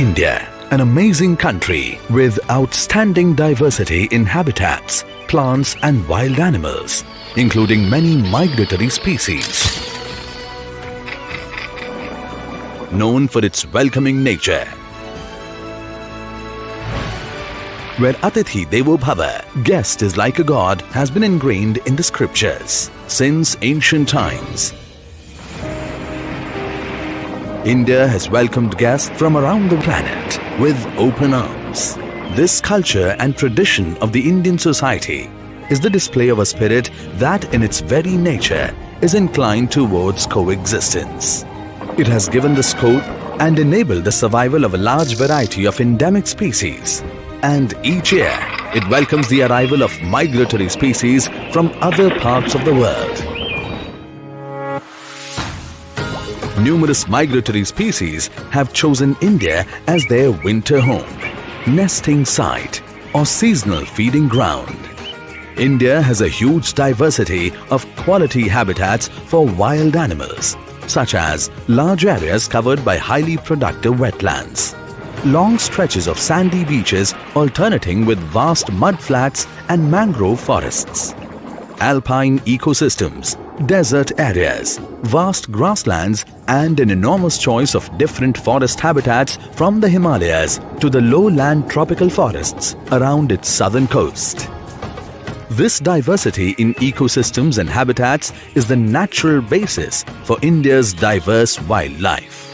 India, an amazing country with outstanding diversity in habitats, plants and wild animals, including many migratory species. Known for its welcoming nature, where Atithi Devo Bhav, guest is like a god, has been ingrained in the scriptures since ancient times. India has welcomed guests from around the planet with open arms. This culture and tradition of the Indian society is the display of a spirit that in its very nature is inclined towards coexistence. It has given the scope and enabled the survival of a large variety of endemic species. And each year, it welcomes the arrival of migratory species from other parts of the world. Numerous migratory species have chosen India as their winter home, nesting site, or seasonal feeding ground. India has a huge diversity of quality habitats for wild animals, such as large areas covered by highly productive wetlands, long stretches of sandy beaches alternating with vast mudflats and mangrove forests, alpine ecosystems, desert areas, vast grasslands, and an enormous choice of different forest habitats from the Himalayas to the lowland tropical forests around its southern coast. This diversity in ecosystems and habitats is the natural basis for India's diverse wildlife.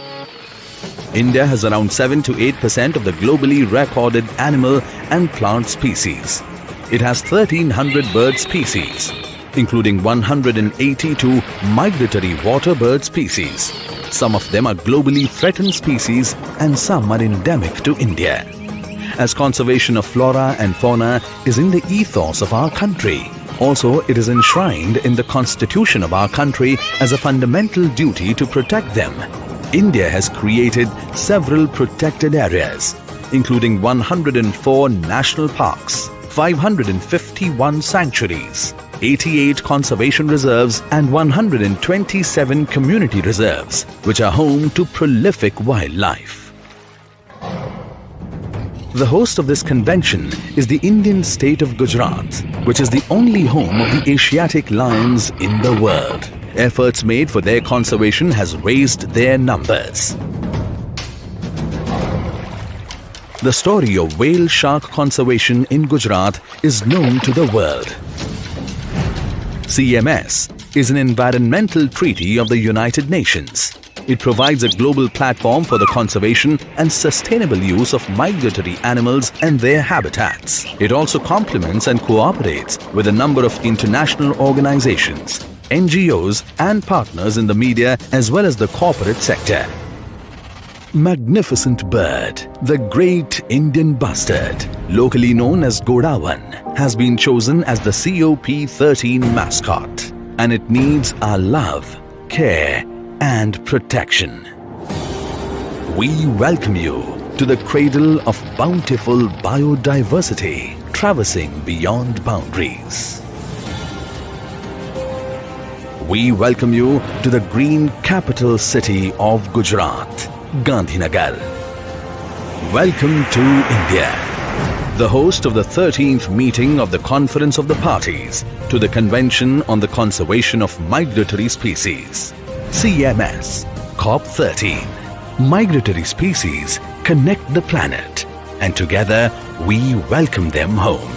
India has around 7 to 8% of the globally recorded animal and plant species. It has 1,300 bird species, including 182 migratory water bird species. Some of them are globally threatened species and some are endemic to India. As conservation of flora and fauna is in the ethos of our country, also it is enshrined in the constitution of our country as a fundamental duty to protect them. India has created several protected areas, including 104 national parks, 551 sanctuaries, 88 conservation reserves and 127 community reserves, which are home to prolific wildlife. The host of this convention is the Indian state of Gujarat, which is the only home of the Asiatic lions in the world. Efforts made for their conservation has raised their numbers. The story of whale shark conservation in Gujarat is known to the world. CMS is an environmental treaty of the United Nations. It provides a global platform for the conservation and sustainable use of migratory animals and their habitats. It also complements and cooperates with a number of international organizations, NGOs and partners in the media as well as the corporate sector. Magnificent bird, the great Indian bustard, locally known as Godawan, has been chosen as the COP13 mascot, and it needs our love, care and protection. We welcome you to the cradle of bountiful biodiversity, traversing beyond boundaries. We welcome you to the green capital city of Gujarat, Gandhinagar. Welcome to India, the host of the 13th meeting of the Conference of the Parties to the Convention on the Conservation of Migratory Species, CMS, COP13. Migratory species connect the planet, and together we welcome them home.